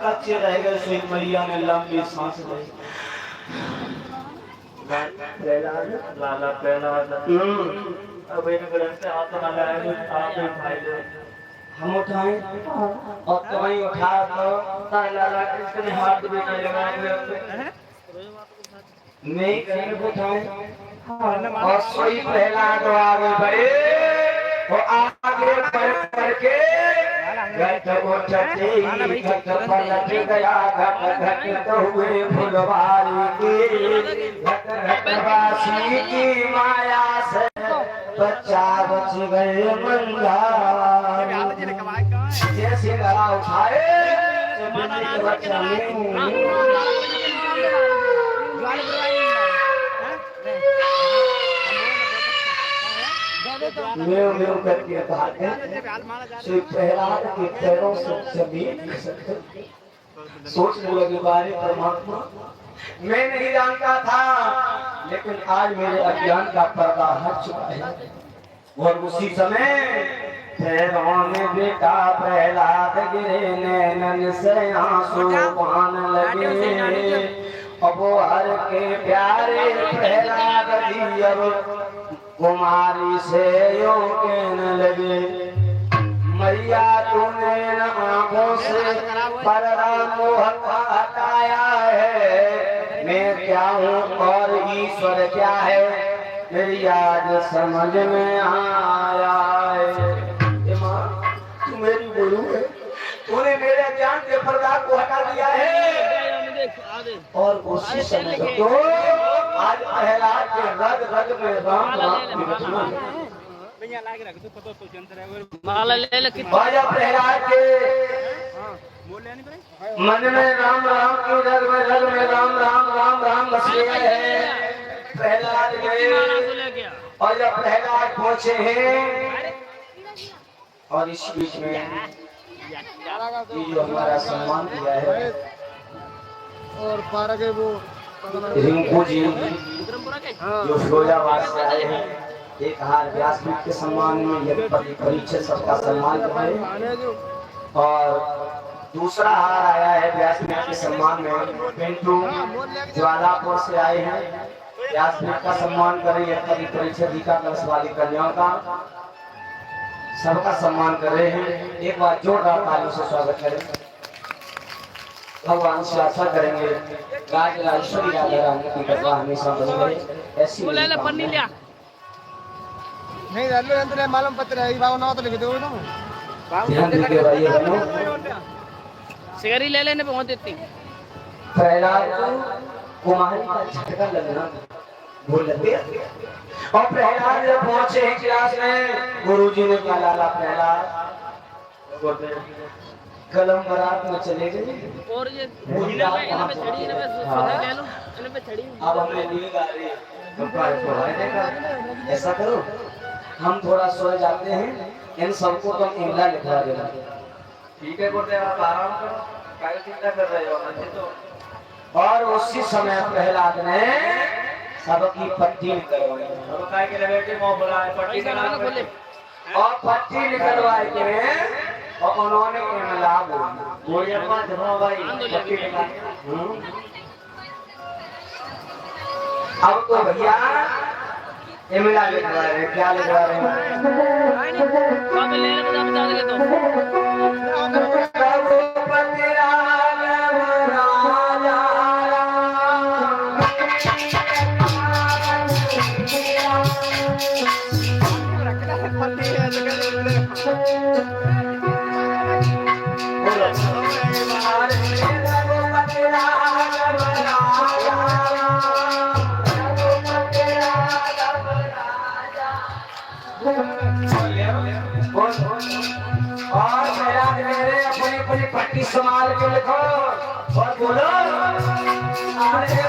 कच्चे रह गए सुई मैया ने लंबी सांस ली। लाला पहला अब इन ग्रंथ से हाथ ना लगाए आप ही भाई दे हम उठाएं और तुम्हें उठा तो लाला कृष्ण ने हाथ भी नहीं लगाए नहीं कहीं उठाएं और सुई पहला तो आगे बढ़े वो आगे बढ़ करके घट उठते ही घट पलट गया घट घट तो हुए फुलवारी की घट घट वासी की माया से बच्चा बच गए मंदारी जैसे गला उठाए बच्चा मेव मेव करके भागे श्री प्रहलाद के पैरों से जमीन सोचने लगे बारे परमात्मा मैं नहीं जानता था लेकिन आज मेरे अज्ञान का पर्दा हट चुका है। और उसी समय पैरों में बेटा प्रहलाद गिरे नैनन से आंसू बहने लगे। अब वो हर के प्यारे प्रहलाद जी कुमारी से यो कहने लगे मैया तूने न आंखों से पर्दा मोह हटाया है मैं क्या हूँ और ईश्वर क्या है मेरी आज समझ में आया है। तू मेरी गुरु है तूने मेरे ज्ञान के पर्दा को हटा दिया है और उसी समय तो आज प्रहलाद के रग रग में राम राम विरचना प्रहलाद के मन में राम राम की रग में राम राम राम राम बस गए हैं। प्रहलाद गए और जब प्रहलाद पहुंचे हैं और इस बीच में ये जो हमारा सम्मान किया है और पारा के वो रिंकू जी जो फिरोजाबाद से आए हैं एक हार व्यासपीठ के सम्मान में यज्ञपति परीक्षित सबका सम्मान करें और दूसरा हार आया है व्यासपीठ के सम्मान में पिंटू ज्वालापुर से आए हैं व्यासपीठ का सम्मान करें यज्ञपति परीक्षित दीका कलश वाली कन्याओं का सबका सम्मान कर रहे हैं। एक बार जोरदार तालियों से स्वागत करें। भगवान से आशा करेंगे राज राजेश्वरी राधा रानी की कृपा हमेशा बनी रहे। ऐसी नहीं रल्लू अंदर मालूम पत्र है बाबू ना तो लिख दो ना ध्यान दीजिए भाई बहनों सिगरी ले लेने पहुंच देती प्रहलाद कुमारी का झटका लगना भूल गए और प्रहलाद जब पहुंचे क्लास में गुरुजी ने क्या लाला प्रहलाद कलम बरात में चले गए और ये इन्हें पे छड़ी इन्हें पे सोना कह लो इन्हें पे छड़ी अब हमें नींद आ रही है ऐसा करो हम थोड़ा सो जाते हैं इन सबको तुम इमला लिखवा देना। ठीक है बोलते आप आराम करो काय चिंता कर रहे हो अच्छे तो। और उसी समय प्रहलाद ने सबकी पट्टी निकलवाई अब काय के लगे के मुंह बुलाए पट्टी निकाल बोले और पट्टी निकलवाई के और उन्होंने इमला बोली अम्मा जमा भाई पट्टी निकाल। अब तो भैया इमला लिखवा रहे हैं क्या लिखवा रहे हैं बता देंगे तो पति और मेरे अपनी अपनी पट्टी संभाल के लिखो और बोलो अरे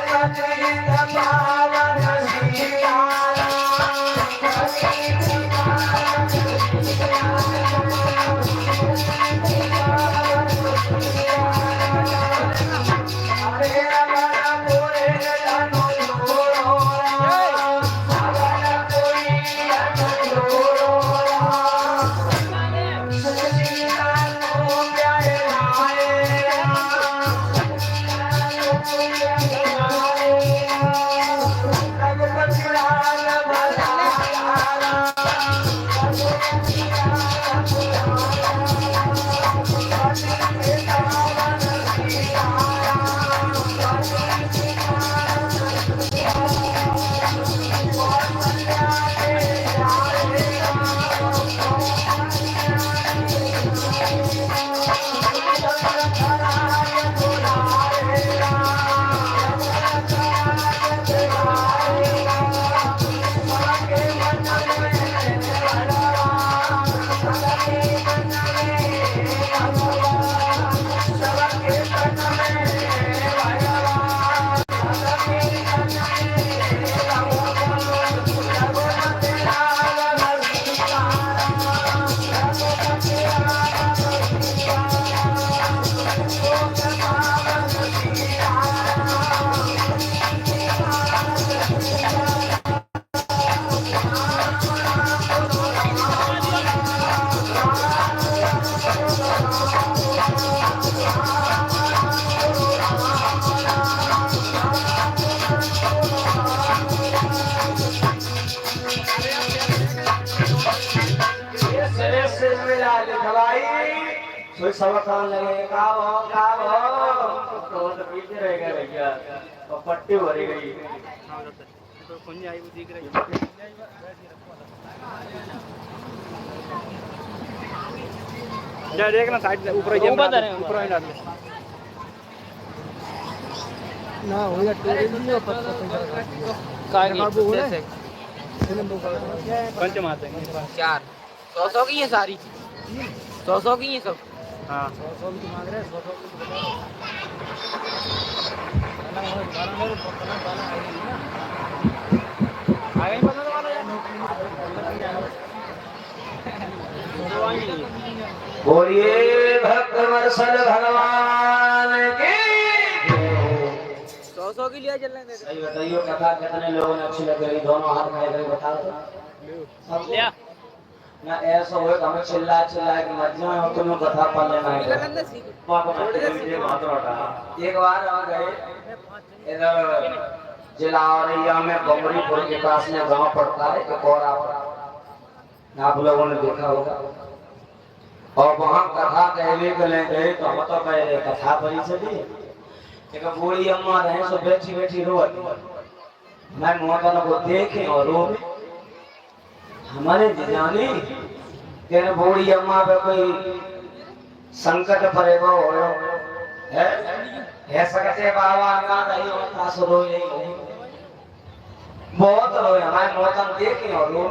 कोई सबकान लगे कावो तो पीछे रह गए भैया और पट्टी भरी गई तो कौन आई वो दिख रही जा देखना साइड से ऊपर ही ऊपर ही डाल ना हो या टेरे नहीं हो पत्ता काय बाबू जैसे पंच मारते हैं 400 की ये सारी 100 की ये सब हाँ 100 की मांग रहे 100 बोलिए भक्त वत्सल भगवान की 100 की लिया चलने दे सही बताइए कथा कितने लोगों ने अच्छी लग रही दोनों हाथ में करके बताओ तो लिया ना ऐसा हो हमें चिल्ला के मत जाओ और तुम्हें कथा पढ़ लेना है एक बार हम गए इधर जिला औरैया में बमरीपुर के पास में गांव पड़ता है एक और आप लोगों ने देखा होगा और वहां कथा कहने के लिए गए तो हम तो कह रहे कथा परी से भी एक बूढ़ी अम्मा रहे सो बैठी बैठी रो मैं मोहन को देखे और रो हमारे जाने कि बूढ़ी अम्मा पे कोई संकट पड़ेगा है सकते बाबा ना रही होता सो रो बहुत रोए हमारे मोहन देखे और रो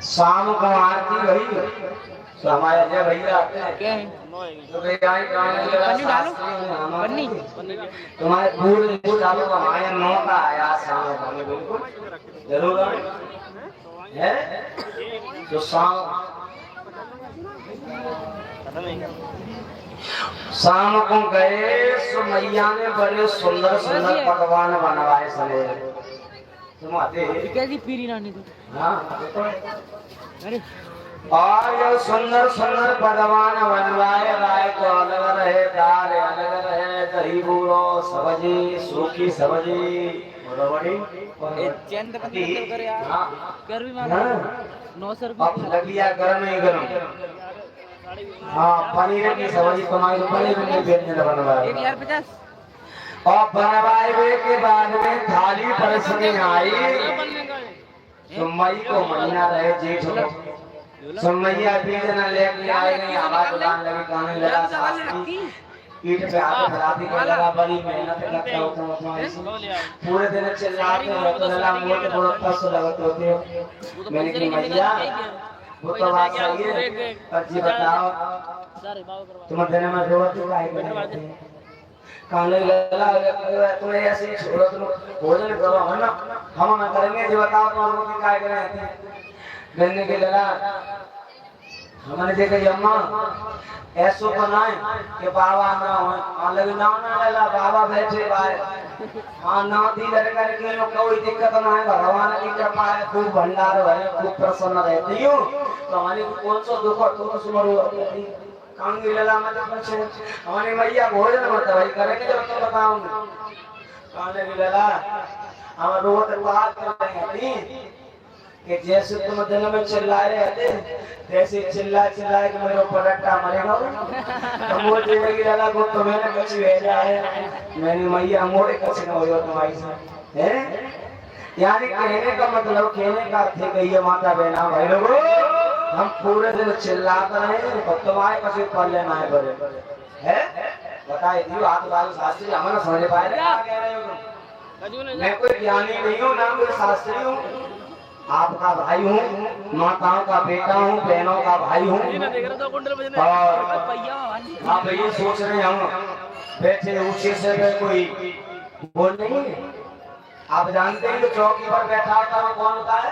शाम को आरती गई तो हमारे अजय भैया आते हैं क्या है तो पन्नी डालो पन्नी तुम्हारे दूर डालो हमारे नौ का आया शाम को बिल्कुल जरूर है तो शाम को गए तो मैया ने बड़े सुंदर सुंदर पकवान बनवाए सने तुम आते कैसी पीरी नानी तू हाँ अरे और जो सुंदर सुंदर पकवान बनवाए राय को अलग रहे दाल अलग रहे दही बूढ़ो सब्जी सूखी सब्जी बड़ी चंद पति कर यार कर भी मार 900 अब लग लिया गरम ही गरम हाँ पनीर की सब्जी तुम्हारी पनीर में व्यंजन बनवाए 1050 और बनवाए के बाद में थाली परसने आई तो मई को महीना रहे जेठ सुमैया बीजना लेके आए गई आवाज उड़ान लगी गाने लगा शास्त्री पीठ पे हाथ खराबी कर लगा बड़ी मेहनत करता होता हूँ पूरे दिन चिल्लाते रहते लगा मोटे बड़ो तस लगते होते हो मैंने कहा मैया वो तो बात सही है पर जी बताओ तुम दिन में जरूरत काहे की काने लगा तुम्हें ऐसे छोड़ो तुम भोजन करो है ना हम ना करेंगे जी बताओ तुम रोटी काहे करें मैंने के लगा हमारे देखे अम्मा ऐसो को ना कि बाबा ना हो अलग ना लगा बाबा बैठे बाहर हाँ ना दी लड़कर के लोग कोई दिक्कत ना है भगवान की कृपा है खूब भंडार है खूब प्रसन्न रहती हूँ तो हमारे कौन सा दुख हो तो सुमरो कांगी लला मत पूछे हमारी मैया भोजन मत भाई करेंगे जब तो बताऊंगा काने की लला हम रोज बात कर रहे हैं कि जैसे तुम दिन में चिल्ला रहे थे जैसे चिल्ला चिल्ला के मेरे पलटा मरेगा तो वो देगी लगा को तो मैंने कुछ भेजा है मैंने मैया मोड़े कुछ न हो तुम्हारी से हैं यानी कहने का मतलब कहने का थे कि ये माता बहना भाई लोगों हम पूरे दिन चिल्लाते रहे तो तुम्हारे पास पढ़ लेना है बड़े है बताइए दियो हाथ बाल शास्त्री हम ना समझ पाए क्या कह रहे हो मैं कोई ज्ञानी नहीं हूँ ना कोई शास्त्री हूँ आपका भाई हूँ माताओं का बेटा हूँ बहनों का भाई हूँ आप ये सोच रहे हम बैठे ऊंचे से कोई बोल नहीं है आप जानते हैं कि चौकी पर बैठा होता है कौन होता है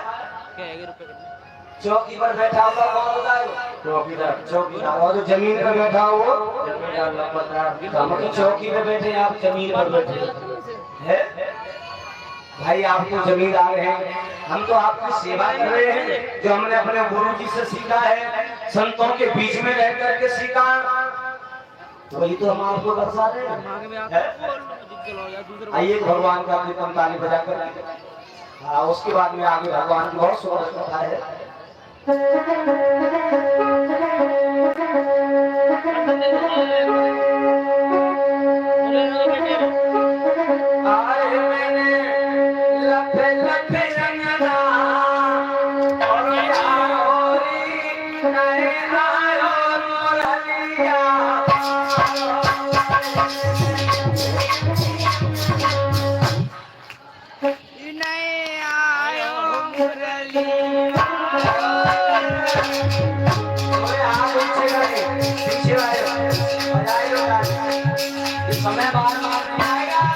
चौकी पर बैठा हुआ कौन होता है चौकीदार चौकीदार और जो जमीन पर बैठा हो हम की चौकी पे बैठे आप जमीन पर बैठे है भाई आप तो जमींदार हैं हम तो आपकी सेवा कर रहे हैं जो हमने अपने गुरु जी से सीखा है संतों के बीच में रह करके सीखा तो वही तो हम आपको दर्शा रहे हैं आइए भगवान का कीर्तन ताली बजा कर हाँ उसके बाद में आगे भगवान की बहुत सुंदर कथा है समय बार मारने आएगा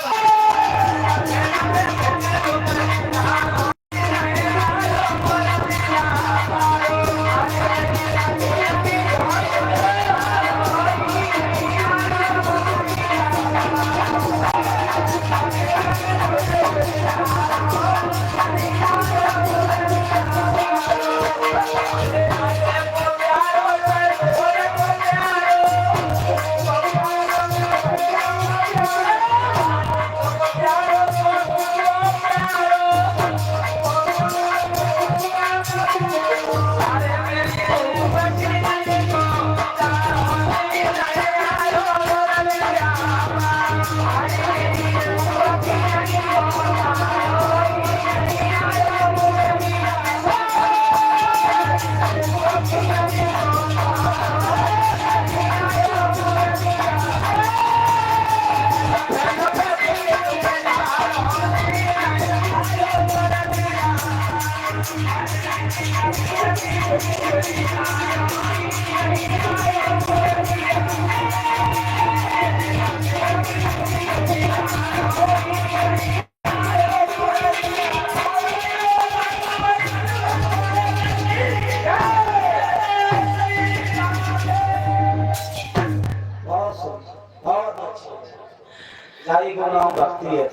जाई को नाम भक्ति है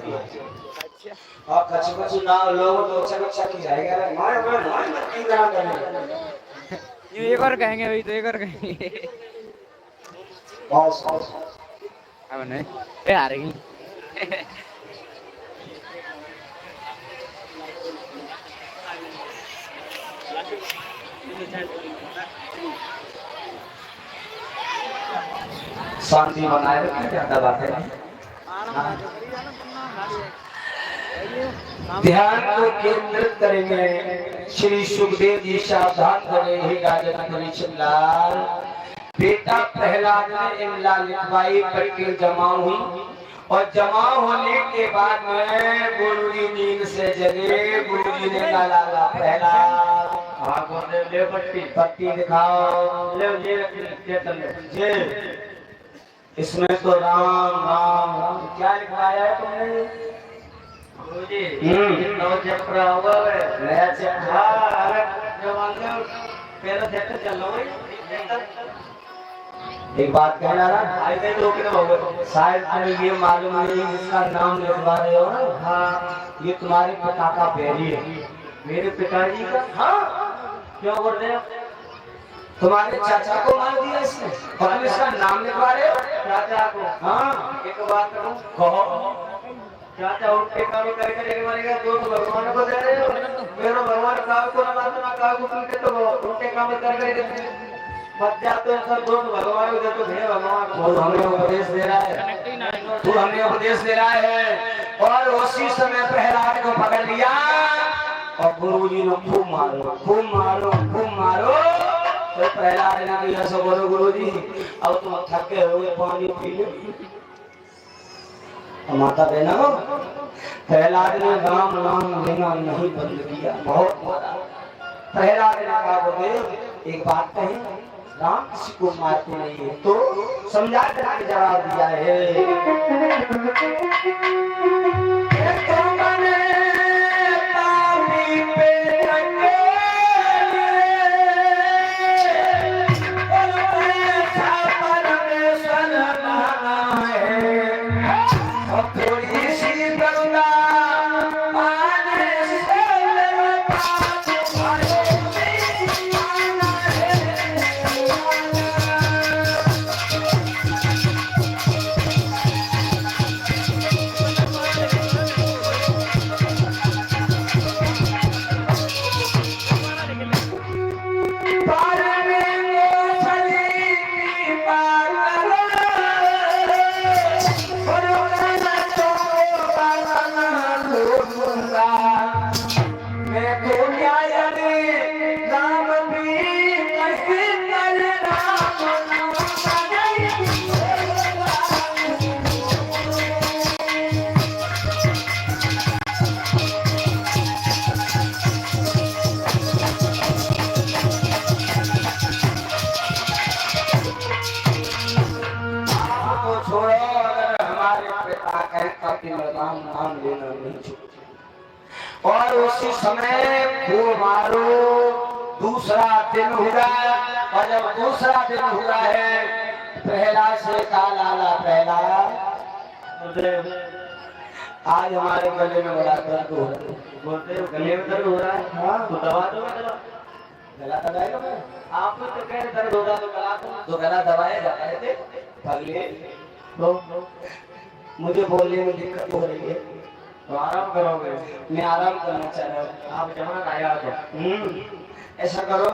और कच्छ कच्छ ना लोग तो अच्छा की जाएगा मैं की नाम करने ये एक और कहेंगे भाई तो एक और कहेंगे बस अब नहीं ए आ रही शांति बनाए रखना ज्यादा बात है ध्यान को केंद्रित करेंगे। श्री सुखदेव जी सावधान करे, हे राजन हरिश्चंद्र, बेटा प्रहलाद ने इमला लिखवाई, पट्टी जमा हुई और जमा होने के बाद में गुरु जी नींद से जगे। गुरु जी ने कहा लाला प्रहलाद ले पट्टी पट्टी दिखाओ। ले इसमें तो राम राम राम क्या लिखवाया है तुमने? नौ चैप्टर होगा नया चैप्टर पहला चैप्टर चल रहा है। एक बात कहना ना, शायद तुम्हें ये मालूम नहीं जिसका नाम लिखवा रहे हो ना, हाँ ये तुम्हारे पिता का बैरी है। मेरे पिताजी का? हाँ। क्यों बोल रहे हो? तुम्हारे चाचा को मार दिया इसने और तुम इसका नाम लिखवा रहे हो? चाचा को? हाँ। एक बात करूं, कहो। चाचा उनके काम करके मारेगा, जो भगवान को दे रहे हो। मेरा भगवान काम को ना मारते ना काम को उनके तो उनके काम करके मत जाते हैं सब दोस्त भगवान को देते हैं। भगवान वो हमें उपदेश दे रहा है, वो हमें उपदेश दे रहा है। और उसी समय प्रहलाद को पकड़ लिया और गुरु जी ने खूब मारो खूब मारो खूब मारो। तो प्रहलाद ने कहा ऐसा बोलो गुरु जी, अब तुम थके हुए पानी पी लो। माता बहना हो, प्रहलाद ने राम नाम लेना नहीं बंद किया, बहुत मारा। प्रहलाद ने कहा गुरुदेव एक बात कही, राम किसी को मारते नहीं है, तो समझा करके जवाब दिया है। और उसी समय खूब मारो। दूसरा दिन हुआ और जब दूसरा दिन हुआ है, प्रहलाद से कहा लाला प्रहलाद, आज हमारे गले में बड़ा दर्द हो रहा है। बोलते हो गले में दर्द हो रहा है? हाँ। तो दवा दो। गला दबाएगा मैं? आप तो कह रहे दर्द हो रहा तो गला दबाया जाता है। पगले तो मुझे बोलने में दिक्कत हो रही है, तो आराम करोगे? मैं आराम करना चाह रहा हूँ। आप जमा आया तो ऐसा करो,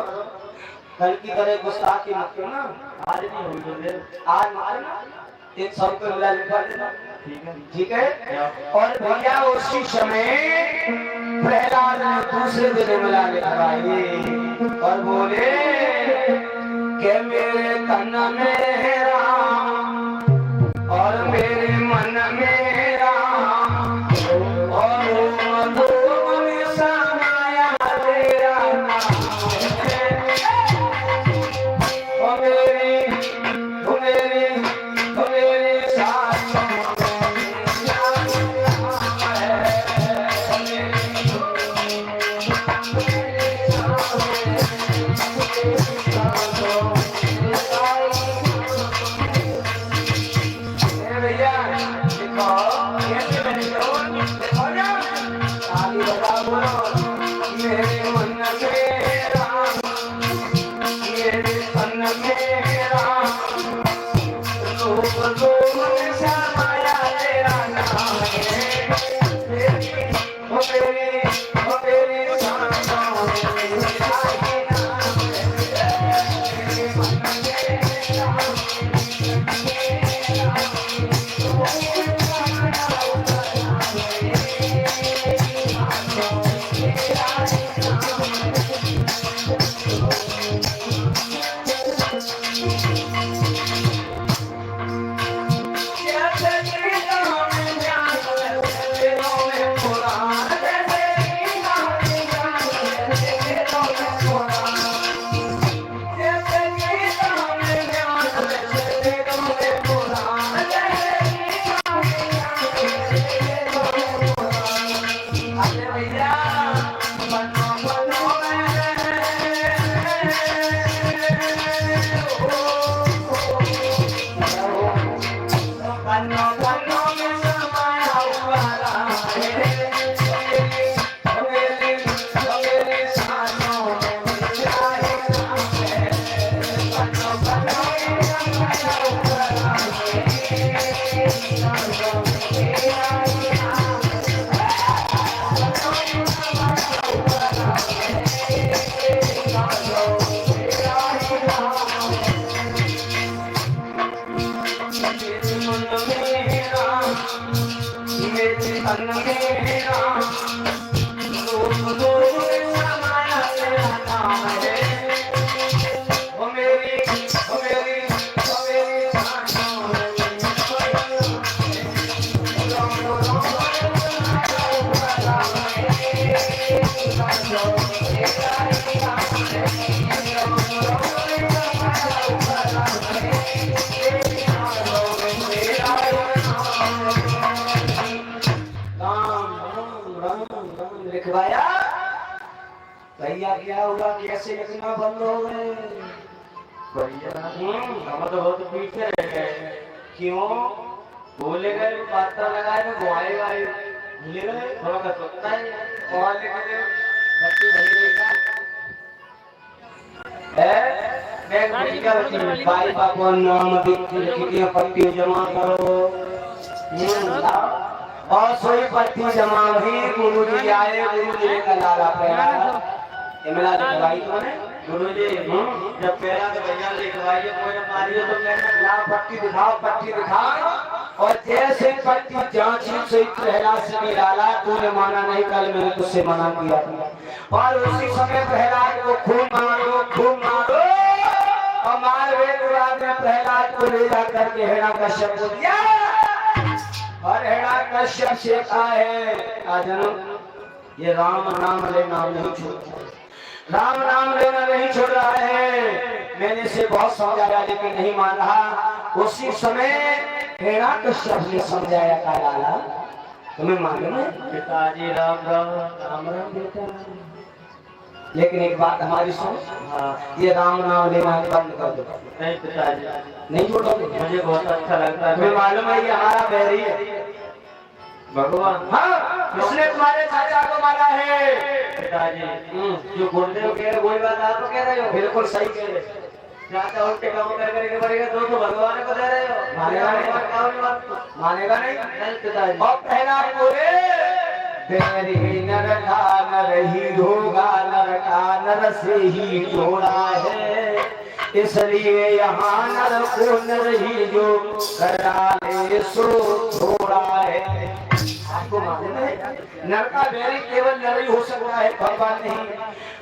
कल की तरह गुस्ताखी मत करो ना। आज नहीं होगी, आज मारना 100 रुपये मिला लिखवा देना। ठीक है। और भैया उसी समय प्रहलाद ने दूसरे दिन मिला लिखवाई और बोले कि मेरे तन में राम और मेरे मन में राम और में समाया तेरा नाम और मेरे साथ मन में राम रूप दूर समाया तेरा नाम है ओ मेरी लिखवाया भैया क्या हुआ कैसे लिखना बंद हो गए भैया हम तो बहुत पीछे रह गए क्यों भूले गए पाता लगाए तो गुआए गए भूले गए थोड़ा सा सोचता है और लिखने बच्चे भले है भाई बापो नाम कितनी पट्टी जमा करो और सोई पट्टी जमा हुई गुरु जी आए गुरु जी ने लाला पैरा इमला लिखवाई तुमने गुरु जी जब पैरा तो भैया लिखवाई कोई मारी तो कहना ला पट्टी दिखाओ और जैसे पट्टी जांची से पहला से लाला तूने माना नहीं कल मैंने तुझसे मना किया और उसी समय प्रहलाद को खूब मारो और मारवे के बाद में प्रहलाद को ले जा करके हिरणा कश्यप को दिया और हिरणा कश्यप से कहा है आजन ये राम नाम लेना नहीं छोड़ राम नाम लेना नहीं छोड़ रहा है मैंने इसे बहुत समझाया लेकिन नहीं मान रहा उसी समय हिरणा कश्यप ने समझाया कहा लाला तुम्हें मालूम है पिताजी राम राम बेटा लेकिन एक बात हमारी सुन ये राम नाम लेना बंद कर दो नहीं पिताजी नहीं छोड़ोगे मुझे बहुत अच्छा लगता है तुम्हें मालूम है ये हमारा बैरी है भगवान हाँ इसने तुम्हारे चाचा को मारा है पिताजी जो गुरुदेव कह रहे वही बात आप कह रहे हो बिल्कुल सही कह रहे चाचा उनके काम करके पड़ेगा तो भगवान को दे रहे हो मानेगा नहीं पिताजी और पहला पूरे बैरी नर का नर ही होगा नर का नर से ही जोड़ा है इसलिए यहाँ नर को नर ही जो करा ले सो छोड़ा है आपको मालूम है नर का बैरी केवल नर ही हो सकता है भगवान नहीं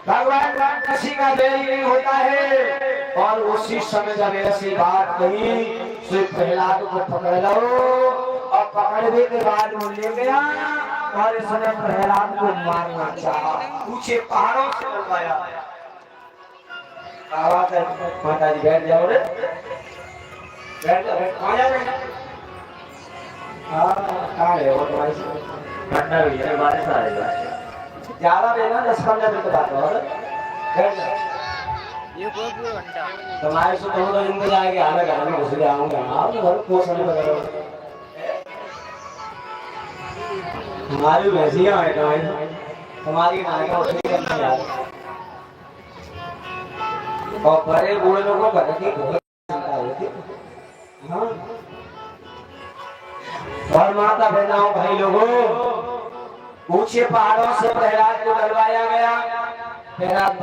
भगवान किसी का बैरी नहीं होता है और उसी समय जब ऐसी बात कही तो प्रहलाद को पकड़ लो और पकड़ने के बाद वो ले गया और इसने प्रहलाद को मारना चाहा ऊंचे पहाड़ों से उड़वाया आवाज है माता जी बैठ जाओ रे बैठ जाओ कहाँ जा रहे कहाँ है वो तुम्हारी ठंडा भी है बारिश आ रही है ज्यादा देना 10-15 मिनट बाद और बैठ जाओ ये पूरा घंटा तुम्हारे से तो इंतजार के आने घर में घुस जाऊंगा आप घर को समय वगैरह हमारी भैंसियां है तुम्हारी नायका उठनी करनी यार और बड़े बूढ़े लोगों को घर की बहुत चिंता होती हाँ और माता बहनाओं भाई लोगों ऊंचे पहाड़ों से प्रहलाद को डलवाया गया प्रहलाद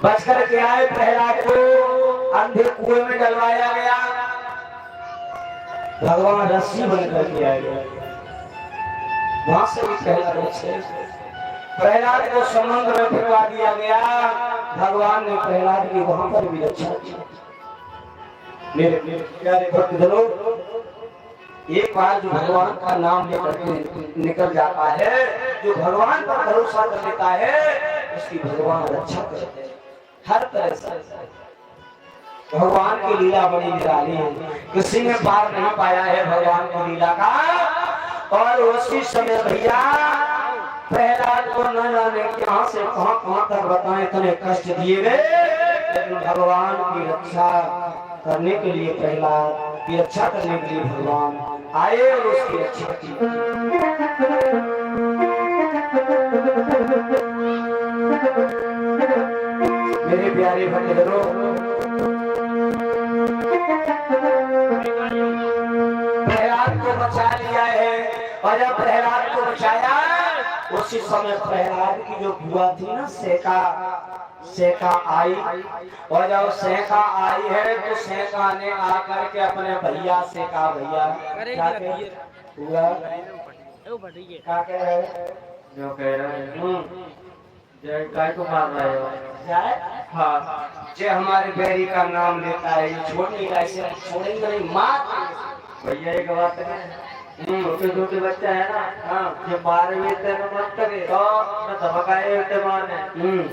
बच करके आए प्रहलाद को अंधे कुएं में डलवाया गया भगवान रस्सी बनकर के आए वहां से भी प्रहलाद को समुद्र में फिरवा दिया गया भगवान ने प्रहलाद की वहां पर भी रक्षा की मेरे प्यारे भक्तजनों एक बार जो भगवान का नाम लेकर के निकल जाता है जो भगवान पर भरोसा कर लेता है उसकी भगवान रक्षा करते हैं हर तरह से भगवान की लीला बड़ी निराली है किसी ने पार नहीं पाया है भगवान की लीला का और उसी समय भैया प्रहलाद को न जाने कहां से कहां तक बताएं इतने कष्ट दिए गए लेकिन भगवान की रक्षा करने के लिए प्रहलाद की रक्षा करने के लिए भगवान आए और उसकी रक्षा की मेरे प्यारे भक्तजनों प्रहलाद को बचा लिया है और जब प्रहलाद को बचाया उसी समय प्रहलाद की जो बुआ थी ना सेका आई और जब सेका आई है तो सेका ने आकर के अपने भैया से कहा भैया हुआ क्या कह रहे हैं? जो कह रहे हैं जय काय को मार रहे हो? जाए हाँ जे हमारे बैरी का नाम लेता है ये छोड़ नहीं रहा, इसे छोड़ेंगे नहीं, मार भैया एक बात है, छोटे छोटे बच्चा है ना, हाँ ये मारे हुए थे ना मत करे तो न धमकाए हुए थे मारने,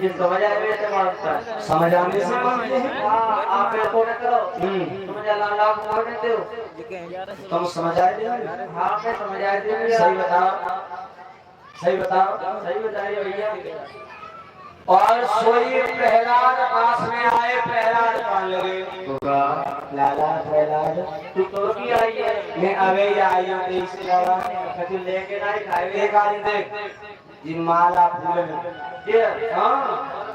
ये समझ आए हुए थे मारता है, समझ आने से मारते हैं। हाँ आप ऐसा न करो, तुम जला लाभ मार देते हो, तुम समझ आए थे? हाँ मैं समझ आए थे। सही बताओ, सही बताओ, सही बताइए भैया। और सोई प्रहलाद पास में आए, प्रहलाद कहाँ लगे? लाला प्रहलाद तू तो की आई है, मैं अबे आई हूँ देश से लाला तू लेके ना ही खाए एक आदमी देख जी माला फूल में ये हाँ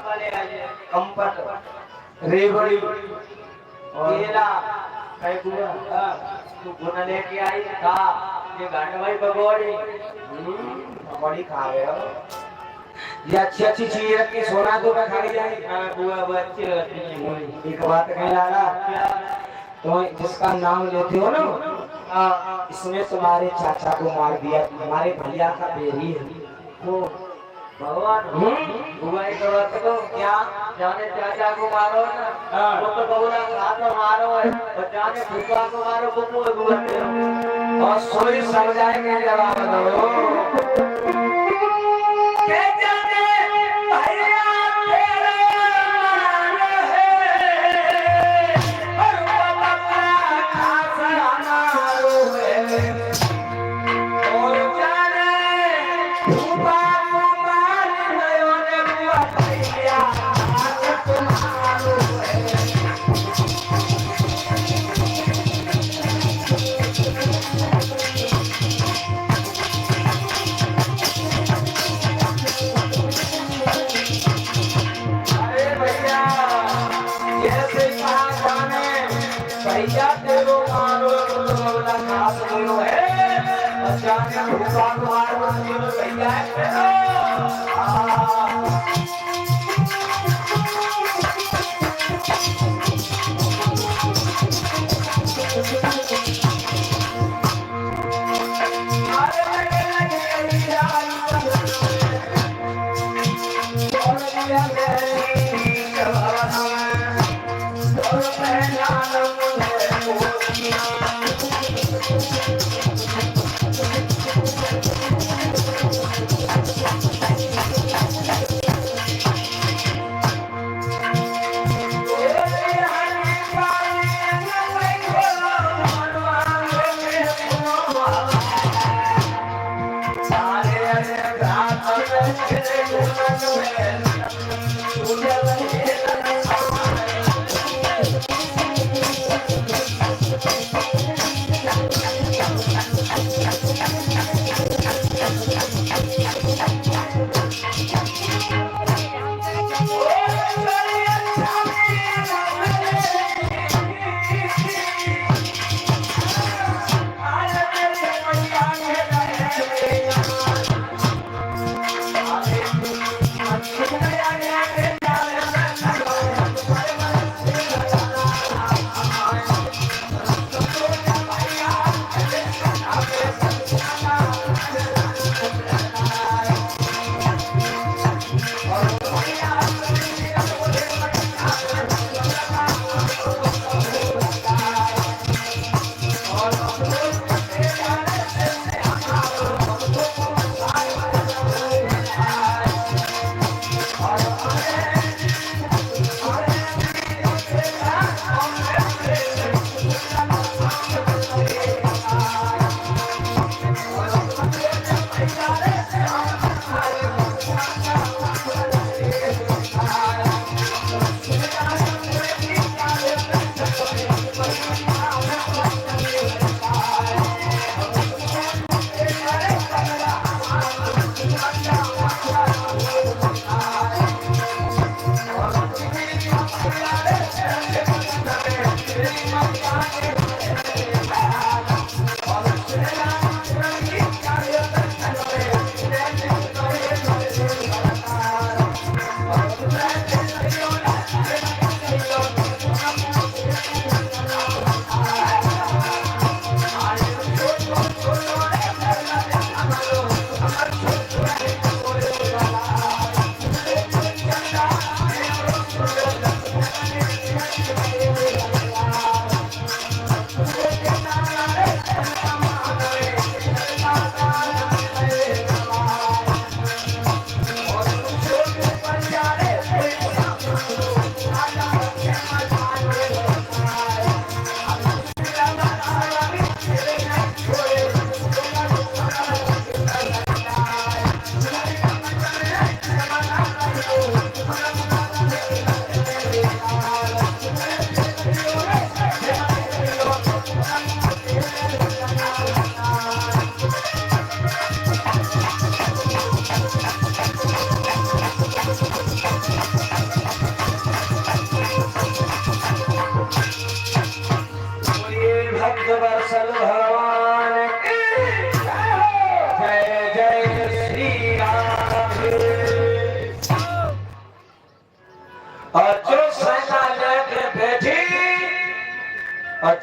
वाले आई है कंपट रेवड़ी केला कई बुआ तू गुना लेके आई का ये गांड भाई बगोड़ी बड़ी खा गए हो ये अच्छी अच्छी चीज रख के सोना तो मैं खा जाएगी। बुआ बच्चे रहती है। एक बात कह लाला तो जिसका नाम लेते हो ना इसने तुम्हारे चाचा को मार दिया, तुम्हारे भैया का बेरी है वो भगवान बुआ एक बात तो क्या जाने चाचा को मारो ना वो तो बबुला का तो मारो है और जाने फूफा को मारो बुबू बुआ और सोई समझाए के जवाब दो के जाने भैया तेरा मान है और बाबा खासा मारो है और जाने फूफा को मार नयो ने बुआ भैया तुम्हारो है। भैया तेरो मारो तो बगला खास बोलो है जाने भूखा मारो तो भैया तेरो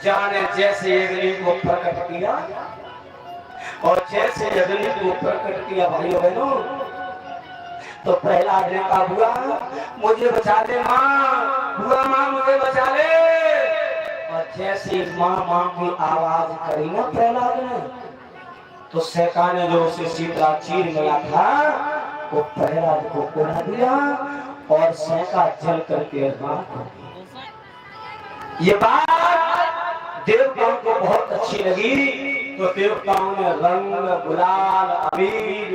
जाने जैसे अग्नि को प्रकट किया और जैसे अग्नि को प्रकट किया भाइयों बहनों, तो प्रहलाद ने कहा बुआ मुझे बचा ले माँ, बुआ माँ मुझे बचा ले। और जैसे माँ माँ की आवाज करी ना प्रहलाद ने, तो सैका ने जो उसे शीतला चीर मिला था वो प्रहलाद को उड़ा दिया और सैका जल करके राख हो गई। ये बात देवताओं को बहुत अच्छी लगी, तो देवताओं ने रंग गुलाल अबीर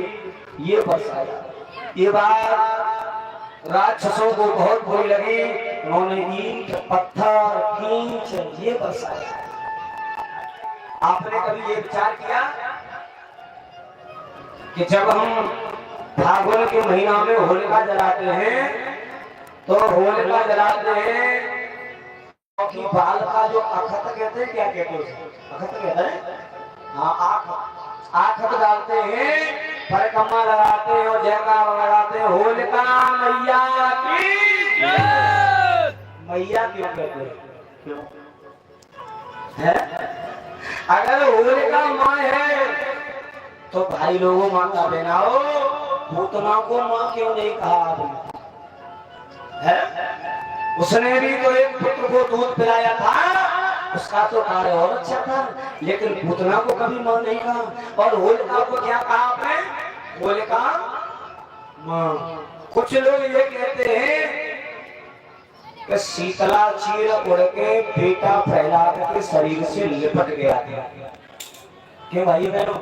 ये बरसाया। ये बात राक्षसों को बहुत बुरी लगी, उन्होंने ईंट पत्थर कींच ये बरसाया। आपने कभी ये विचार किया कि जब हम फागुन के महीना में होलिका जलाते हैं, तो होलिका जलाते हैं कि बाल का जो अखत कहते हैं, क्या कहते हैं अखत कहते हैं, हाँ आखत डालते हैं, परिक्रमा लगाते हैं और जयकार लगाते हैं होलिका मैया की जय। मैया क्यों कहते हैं? है? अगर होलिका माँ है तो भाई लोगों माता बहनाओ, पूतना को माँ क्यों नहीं कहा आपने? है? उसने भी तो एक पुत्र को दूध पिलाया था, उसका तो कार्य और अच्छा था, लेकिन पूतना को कभी मां नहीं कहा। और होलिका को क्या कहा आपने? होलिका मां। कुछ लोग ये कहते हैं कि शीतला चीर उड़ के बेटा प्रहलाद के शरीर से लिपट गया। क्यों भाई बहनों?